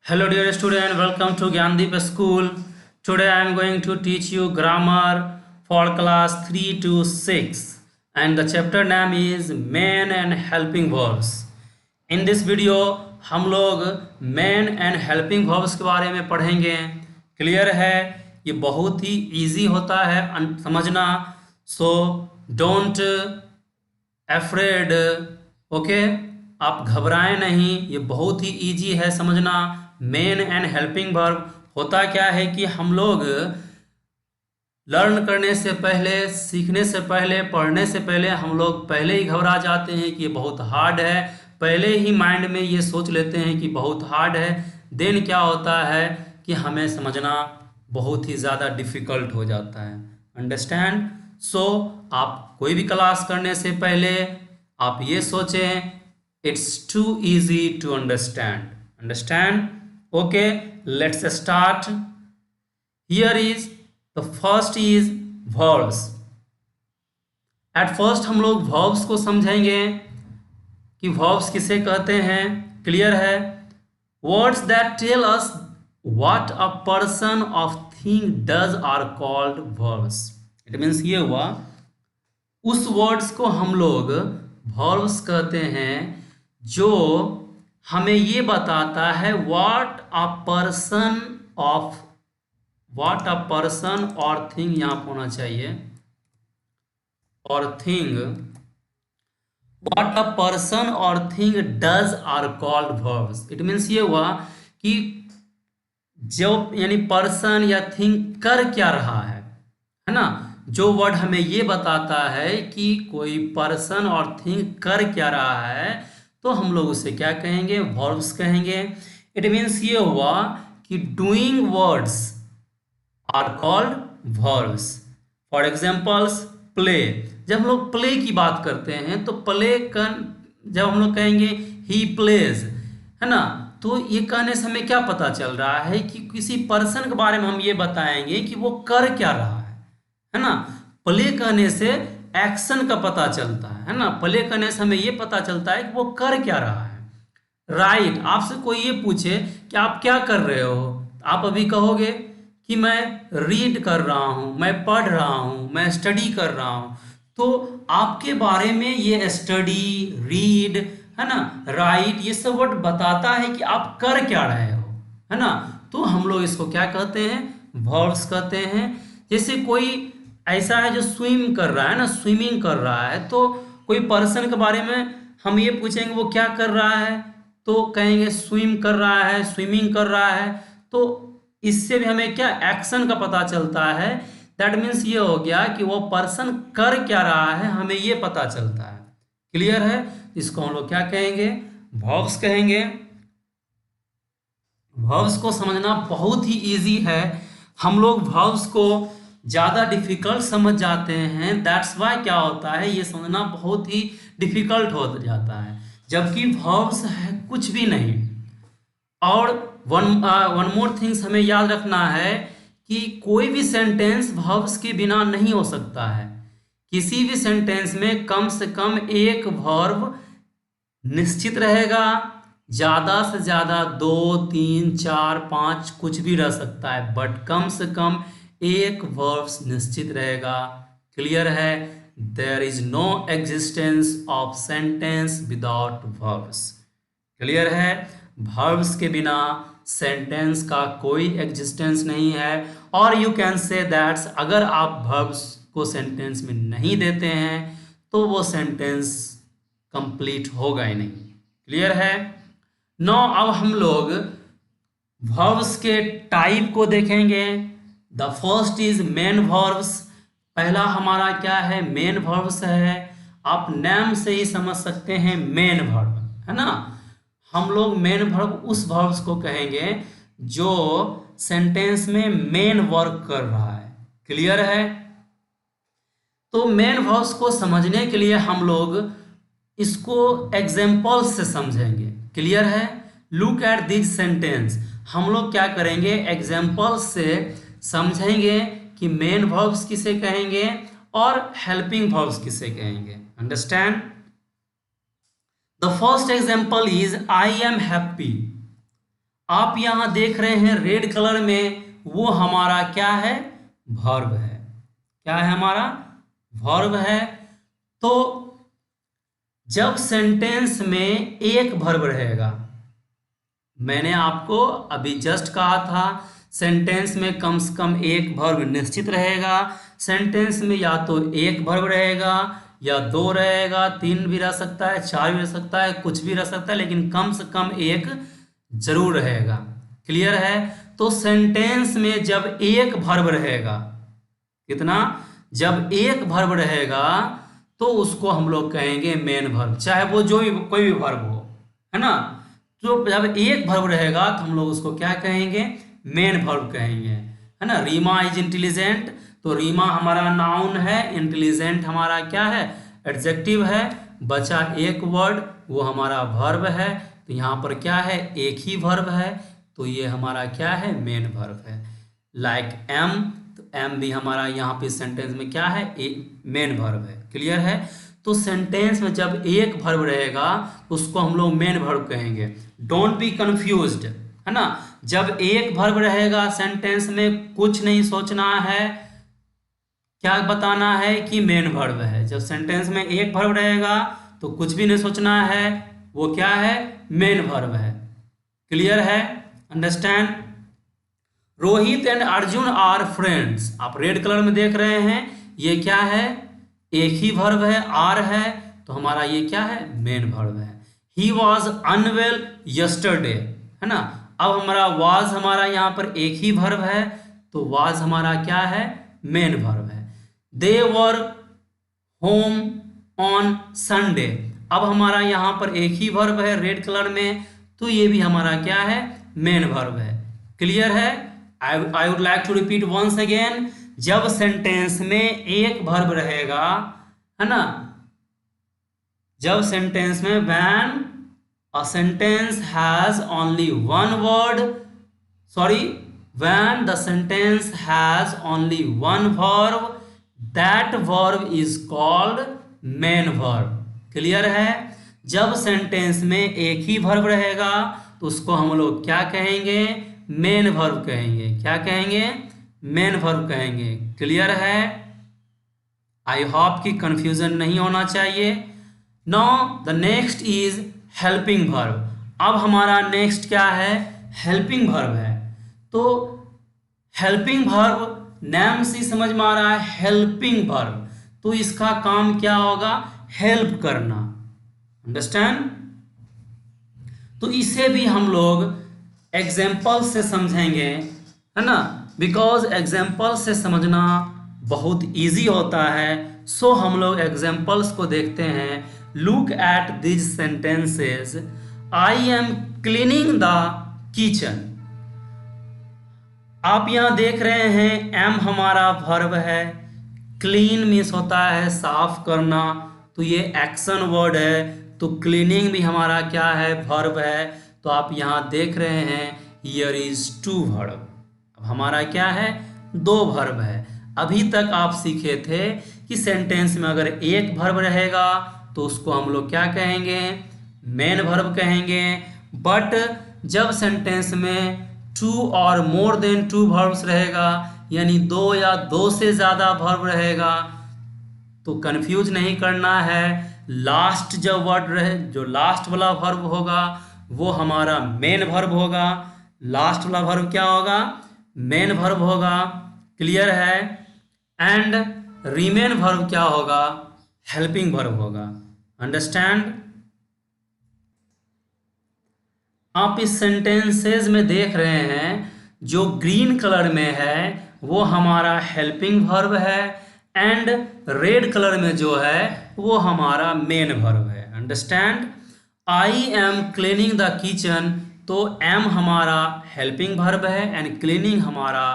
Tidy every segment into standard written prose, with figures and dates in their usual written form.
Hello dear student, welcome to Gyandeep School. Today I am going to teach you grammar for class 3 to 6 and the chapter name is main and helping verbs. In this video हम लोग main and helping verbs के बारे में पढ़ेंगे. Clear है? ये बहुत ही easy होता है समझना, so don't afraid. ओके, आप घबराएं नहीं, ये बहुत ही इजी है समझना. मेन एंड हेल्पिंग वर्ब होता क्या है कि हम लोग लर्न करने से पहले, सीखने से पहले, पढ़ने से पहले हम लोग पहले ही घबरा जाते हैं कि ये बहुत हार्ड है. पहले ही माइंड में ये सोच लेते हैं कि बहुत हार्ड है. देन क्या होता है कि हमें समझना बहुत ही ज़्यादा डिफ़िकल्ट हो जाता है. अंडरस्टैंड? सो आप कोई भी क्लास करने से पहले आप ये सोचें, it's too easy to understand. Understand? Okay, let's start. Here is the first is verbs. At first हम लोग verbs को समझेंगे कि verbs किसे कहते हैं. क्लियर है? Words that tell us what a person or thing does are called verbs. It means ये हुआ, उस words को हम लोग verbs कहते हैं जो हमें ये बताता है what a person or thing, यहाँ पर होना चाहिए और thing, what a person or thing does are called verbs. It means ये हुआ कि जो यानी पर्सन या थिंग कर क्या रहा है ना. जो वर्ड हमें ये बताता है कि कोई पर्सन और थिंग कर क्या रहा है तो हम लोग उसे क्या कहेंगे? वर्ब्स कहेंगे. इट मीन्स ये हुआ कि doing words are called verbs. For examples play. जब हम लोग प्ले की बात करते हैं तो प्ले जब हम लोग कहेंगे ही प्लेज, है ना, तो ये कहने से हमें क्या पता चल रहा है कि किसी पर्सन के बारे में हम ये बताएंगे कि वो कर क्या रहा है ना. प्ले कहने से एक्शन का पता चलता है ना. प्ले करने से हमें ये पता चलता है कि वो कर क्या रहा है. राइट. आपसे कोई ये पूछे कि आप क्या कर रहे हो, आप अभी कहोगे कि मैं रीड कर रहा हूँ, मैं पढ़ रहा हूँ, मैं स्टडी कर रहा हूँ. तो आपके बारे में ये स्टडी, रीड, है ना, राइट, ये सब वर्ड बताता है कि आप कर क्या रहे हो, है ना. तो हम लोग इसको क्या कहते हैं? वर्ब्स कहते हैं. जैसे कोई ऐसा है जो स्विम कर रहा है ना, स्विमिंग कर रहा है, तो कोई पर्सन के बारे में हम ये पूछेंगे वो क्या कर रहा है तो कहेंगे स्विम कर रहा है, स्विमिंग कर रहा है. तो इससे भी हमें क्या एक्शन का पता चलता है. दैट मीन्स ये हो गया कि वो पर्सन कर क्या रहा है, हमें ये पता चलता है. क्लियर है? इसको हम लोग क्या कहेंगे? वर्ब्स कहेंगे. वर्ब्स को समझना बहुत ही इजी है. हम लोग वर्ब्स को ज़्यादा डिफ़िकल्ट समझ जाते हैं. दैट्स वाई क्या होता है, ये समझना बहुत ही डिफ़िकल्ट हो जाता है, जबकि वर्ब्स है कुछ भी नहीं. और वन मोर थिंग्स हमें याद रखना है कि कोई भी सेंटेंस वर्ब्स के बिना नहीं हो सकता है. किसी भी सेंटेंस में कम से कम एक वर्ब निश्चित रहेगा. ज़्यादा से ज़्यादा 2, 3, 4, 5 कुछ भी रह सकता है, बट कम से कम एक वर्ब्स निश्चित रहेगा. क्लियर है? There is no existence of sentence without verbs. Clear है? वर्ब्स के बिना सेंटेंस का कोई एग्जिस्टेंस नहीं है. और यू कैन से दैट्स अगर आप वर्ब्स को सेंटेंस में नहीं देते हैं तो वो सेंटेंस कंप्लीट होगा ही नहीं. क्लियर है? नो अब हम लोग वर्ब्स के टाइप को देखेंगे. The first is main verbs. पहला हमारा क्या है? मेन वर्ब्स है. आप नेम से ही समझ सकते हैं मेन वर्ब, है ना. हम लोग मेन वर्ब उस वर्ब्स को कहेंगे जो सेंटेंस में मेन वर्क कर रहा है. क्लियर है? तो मेन वर्ब्स को समझने के लिए हम लोग इसको एग्जाम्पल से समझेंगे. क्लियर है? Look at this sentence. हम लोग क्या करेंगे? एग्जाम्पल से समझेंगे कि मेन वर्ब्स किसे कहेंगे और हेल्पिंग वर्ब्स किसे कहेंगे, understand. The first example is I am happy. आप यहां देख रहे हैं रेड कलर में, वो हमारा क्या है, वर्ब है। क्या है हमारा, वर्ब है। तो जब सेंटेंस में एक वर्ब रहेगा, मैंने आपको अभी जस्ट कहा था सेंटेंस में कम से कम एक वर्ब निश्चित रहेगा। सेंटेंस में या तो एक वर्ब रहेगा या दो रहेगा, तीन भी रह सकता है, चार भी रह सकता है, कुछ भी रह सकता है, लेकिन कम से कम एक जरूर रहेगा। क्लियर है। तो सेंटेंस में जब एक वर्ब रहेगा, कितना, जब एक वर्ब रहेगा तो उसको हम लोग कहेंगे मेन वर्ब, चाहे वो जो भी कोई भी वर्ब हो, है ना। तो जब एक वर्ब रहेगा तो हम लोग उसको क्या कहेंगे, मेन वर्ब कहेंगे, है ना। रीमा इज इंटेलिजेंट, तो रीमा हमारा नाउन है, इंटेलिजेंट हमारा क्या है, एडजेक्टिव है। बचा एक वर्ड, वो हमारा वर्ब है। तो यहाँ पर क्या है, एक ही वर्ब है, तो ये हमारा क्या है, मेन वर्ब है। लाइक एम, तो एम भी हमारा यहाँ पे सेंटेंस में क्या है, मेन वर्ब है। क्लियर है। तो सेंटेंस में जब एक वर्ब रहेगा उसको हम लोग मेन वर्ब कहेंगे। डोंट बी कंफ्यूज्ड, है ना। जब एक वर्ब रहेगा सेंटेंस में, कुछ नहीं सोचना है, क्या बताना है कि मेन वर्ब है। जब सेंटेंस में एक वर्ब रहेगा तो कुछ भी नहीं सोचना है, वो क्या है, मेन वर्ब है। क्लियर है, understand. Rohit and Arjun are friends. आप रेड कलर में देख रहे हैं, ये क्या है, एक ही वर्ब है, आर है, तो हमारा ये क्या है, मेन वर्ब है। ही वॉज अनवेल यस्टरडे, है ना। अब हमारा वाज हमारा यहाँ पर एक ही वर्ब है, तो वाज हमारा क्या है, मेन वर्ब है। दे वर होम ऑन संडे। अब हमारा यहाँ पर एक ही वर्ब है रेड कलर में, तो ये भी हमारा क्या है, मेन वर्ब है। क्लियर है। I would like to repeat once again. जब सेंटेंस में एक वर्ब रहेगा, है ना, जब सेंटेंस में when a sentence has only one word, when the sentence has only one verb, that verb is called main verb. Clear है। जब सेंटेंस में एक ही वर्ब रहेगा तो उसको हम लोग क्या कहेंगे, मेन वर्ब कहेंगे। क्या कहेंगे, मेन वर्ब कहेंगे। क्लियर है। आई होप कि कंफ्यूजन नहीं होना चाहिए। Now the next is helping verb. अब हमारा नेक्स्ट क्या है, हेल्पिंग वर्ब है। तो हेल्पिंग वर्ब नाम से समझ में आ रहा है, हेल्पिंग वर्ब, तो इसका काम क्या होगा, हेल्प करना, अंडरस्टैंड। तो इसे भी हम लोग एग्जाम्पल से समझेंगे, है ना, बिकॉज एग्जाम्पल से समझना बहुत इजी होता है। सो हम लोग एग्जाम्पल्स को देखते हैं। Look at this sentences. I am cleaning the kitchen. आप यहां देख रहे हैं एम हमारा वर्ब है, क्लीन मीन्स होता है साफ करना, तो ये एक्शन वर्ड है। तो क्लीनिंग भी हमारा क्या है, वर्ब है। तो आप यहां देख रहे हैं हियर इज टू वर्ब। अब हमारा क्या है, दो वर्ब है। अभी तक आप सीखे थे कि सेंटेंस में अगर एक वर्ब रहेगा तो उसको हम लोग क्या कहेंगे, मेन वर्ब कहेंगे। बट जब सेंटेंस में टू और मोर देन टू वर्ब्स रहेगा, यानी दो या दो से ज़्यादा वर्ब रहेगा, तो कंफ्यूज नहीं करना है। लास्ट जब वर्ड रहे, जो लास्ट वाला वर्ब होगा वो हमारा मेन वर्ब होगा। लास्ट वाला वर्ब क्या होगा, मेन वर्ब होगा। क्लियर है। एंड रिमेन वर्ब क्या होगा, हेल्पिंग वर्ब होगा। अंडरस्टैंड। आप इस सेंटेंसेस में देख रहे हैं जो ग्रीन कलर में है वो हमारा हेल्पिंग वर्ब है, एंड रेड कलर में जो है वो हमारा मेन वर्ब है। Understand. I am cleaning the kitchen, तो एम हमारा हेल्पिंग वर्ब है एंड क्लीनिंग हमारा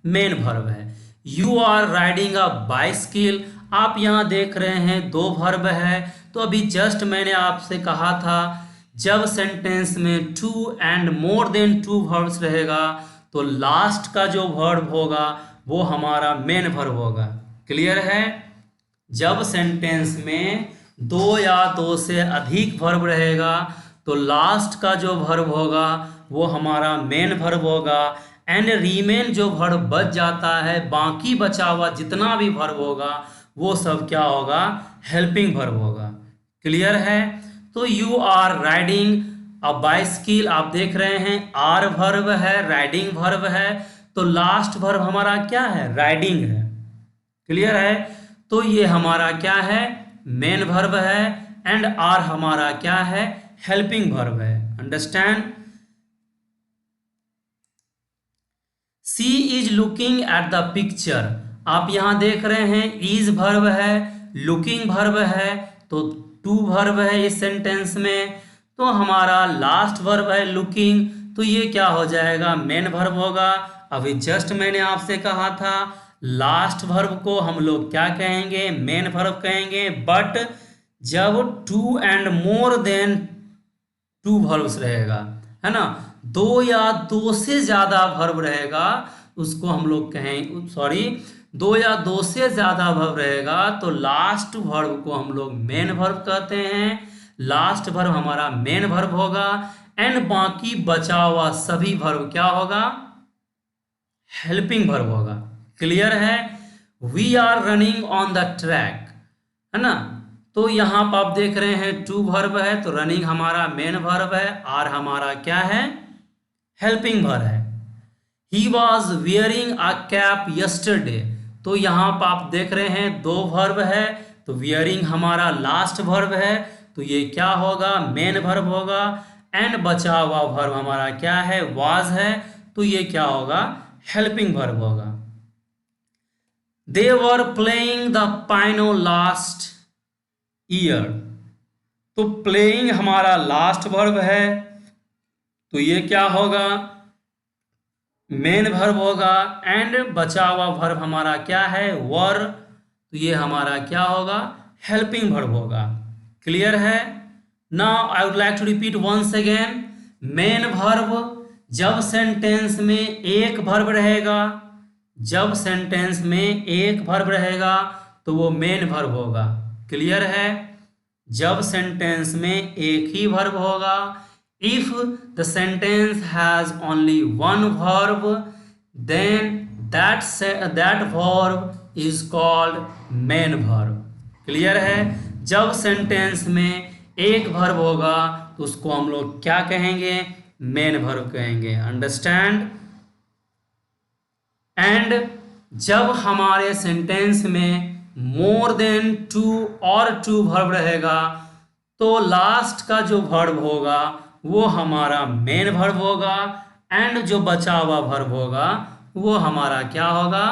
मेन वर्ब है। You are riding a bicycle. आप यहाँ देख रहे हैं दो वर्ब है। तो अभी जस्ट मैंने आपसे कहा था जब सेंटेंस में two and more than two verbs रहेगा तो लास्ट का जो वर्ब होगा वो हमारा मेन वर्ब होगा। क्लियर है। जब सेंटेंस में दो या दो से अधिक वर्ब रहेगा तो लास्ट का जो वर्ब होगा वो हमारा मेन वर्ब होगा, एंड रीमेन जो वर्ब बच जाता है, बाकी बचा हुआ जितना भी वर्ब होगा वो सब क्या होगा, हेल्पिंग वर्ब होगा। क्लियर है? तो you are riding a bicycle, आप देख रहे हैं आर वर्ब है, राइडिंग वर्ब है, तो लास्ट वर्ब हमारा क्या है, राइडिंग है। क्लियर है? तो ये हमारा क्या है, मेन वर्ब है, एंड आर हमारा क्या है, हेल्पिंग वर्ब है। Understand? She is looking at the picture, आप यहां देख रहे हैं इज वर्ब है, लुकिंग वर्ब है, तो टू वर्ब है इस सेंटेंस में, तो हमारा लास्ट वर्ब है लुकिंग, तो ये क्या हो जाएगा, मेन वर्ब होगा। अभी जस्ट मैंने आपसे कहा था लास्ट वर्ब को हम लोग क्या कहेंगे, मेन वर्ब कहेंगे, बट जब two and more than two verbs रहेगा, है ना, दो या दो से ज्यादा वर्ब रहेगा उसको हम लोग कहें, सॉरी, दो या दो से ज्यादा वर्ब रहेगा तो लास्ट वर्ब को हम लोग मेन वर्ब कहते हैं। लास्ट वर्ब हमारा मेन वर्ब होगा, एंड बाकी बचा हुआ सभी वर्ब क्या होगा, हेल्पिंग वर्ब होगा। क्लियर है? We are running on the track, है ना, तो यहां पर आप देख रहे हैं टू वर्ब है, तो रनिंग हमारा मेन वर्ब है, आर हमारा क्या है, हेल्पिंग वर्ब है। He was wearing a cap yesterday, तो यहां पर आप देख रहे हैं दो वर्ब है, तो वियरिंग हमारा लास्ट वर्ब है, तो ये क्या होगा, मेन वर्ब होगा, एंड बचा हुआ वर्ब हमारा क्या है, वाज है, तो ये क्या होगा, हेल्पिंग वर्ब होगा। They were playing the piano last year, तो प्लेइंग हमारा लास्ट वर्ब है, तो ये क्या होगा, मेन वर्ब होगा, एंड बचा हुआ वर्ब हमारा क्या है, वर, तो ये हमारा क्या होगा, हेल्पिंग वर्ब होगा। क्लियर है? Now I would like to repeat once again, main verb जब सेंटेंस में एक वर्ब रहेगा, जब सेंटेंस में एक वर्ब रहेगा तो वो मेन वर्ब होगा। क्लियर है? जब सेंटेंस में एक ही वर्ब होगा, if the sentence has only one verb then that verb is called main verb। Clear है? जब सेंटेंस में एक वर्ब होगा तो उसको हम लोग क्या कहेंगे, मेन वर्ब कहेंगे। अंडरस्टैंड? एंड जब हमारे सेंटेंस में मोर देन टू और टू वर्ब रहेगा तो लास्ट का जो वर्ब होगा वो हमारा मेन वर्ब होगा, एंड जो बचा हुआ वर्ब होगा वो हमारा क्या होगा,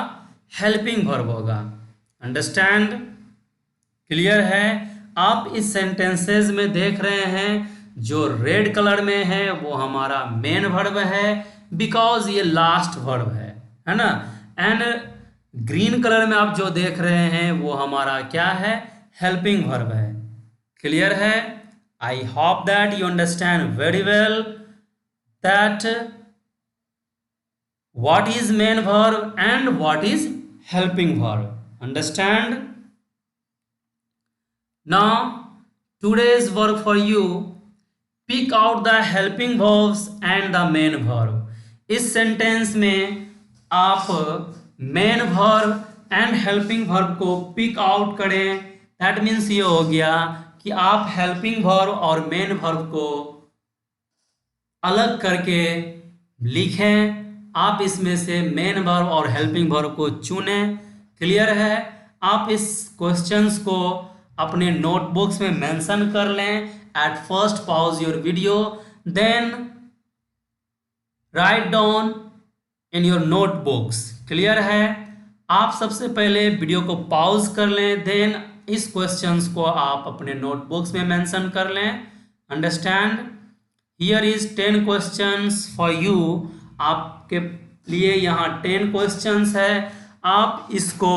हेल्पिंग वर्ब होगा। अंडरस्टैंड? क्लियर है? आप इस सेंटेंसेस में देख रहे हैं जो रेड कलर में है वो हमारा मेन वर्ब है, बिकॉज ये लास्ट वर्ब है ना, एंड ग्रीन कलर में आप जो देख रहे हैं वो हमारा क्या है, हेल्पिंग वर्ब है। क्लियर है? I hope that you understand very well that what is main verb and what is helping verb. Understand? Now today's work for you, pick out the helping verbs and the main verb। इस sentence में आप main verb and helping verb को pick out करें। That means ये हो गया कि आप हेल्पिंग वर्ब और मेन वर्ब को अलग करके लिखें। आप इसमें से मेन वर्ब और हेल्पिंग वर्ब को चुनें। क्लियर है? आप इस क्वेश्चंस को अपने नोटबुक्स में मेंशन कर लें। At first pause your video, then write down in your notebooks. Clear है? आप सबसे पहले वीडियो को पॉज कर लें, देन इस क्वेश्चंस को आप अपने नोटबुक्स में मेंशन कर लें। Understand? Here is 10 questions for you. आपके लिए यहाँ 10 क्वेश्चंस है। आप इसको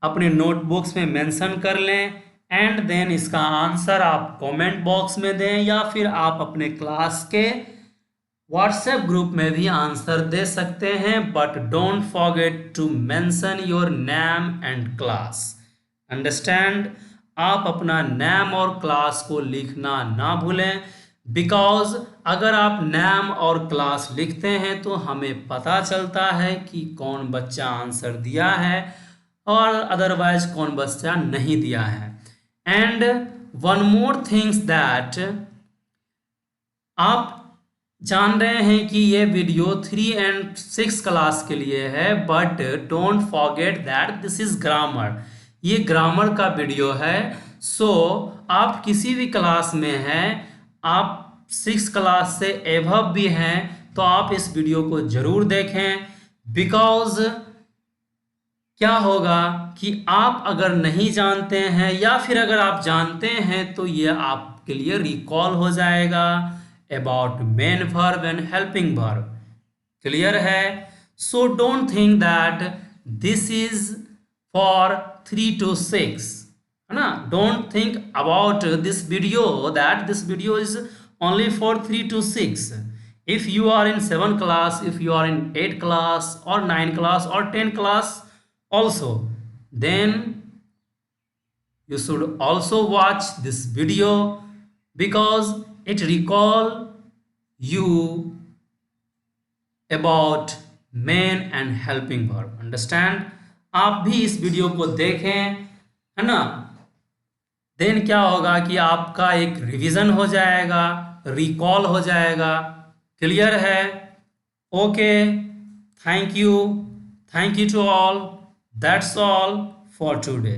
अपने नोटबुक्स में मेंशन कर लें, एंड देन इसका आंसर आप कमेंट बॉक्स में दें या फिर आप अपने क्लास के व्हाट्सएप ग्रुप में भी आंसर दे सकते हैं। But don't forget to mention your name and class. Understand. आप अपना नाम और क्लास को लिखना ना भूलें, बिकॉज अगर आप नाम और क्लास लिखते हैं तो हमें पता चलता है कि कौन बच्चा आंसर दिया है और अदरवाइज कौन बच्चा नहीं दिया है। And one more things that आप जान रहे हैं कि ये वीडियो 3 and 6 क्लास के लिए है, but don't forget that this is grammar. ये ग्रामर का वीडियो है। सो आप किसी भी क्लास में हैं, आप 6 क्लास से एभव भी हैं, तो आप इस वीडियो को जरूर देखें। बिकॉज क्या होगा कि आप अगर नहीं जानते हैं या फिर अगर आप जानते हैं तो ये आपके लिए रिकॉल हो जाएगा about main verb and helping verb. Clear है? So don't think that this is for 3 to 6, है ना? Don't think about this video that this video is only for 3 to 6. If you are in 7 class, if you are in 8 class or 9 class or 10 class also, then you should also watch this video because it recall you about main and helping verb. Understand? आप भी इस video को देखें, है ना? Then क्या होगा कि आपका एक रिवीजन हो जाएगा, रिकॉल हो जाएगा। क्लियर है? Okay, thank you to all. That's all for today.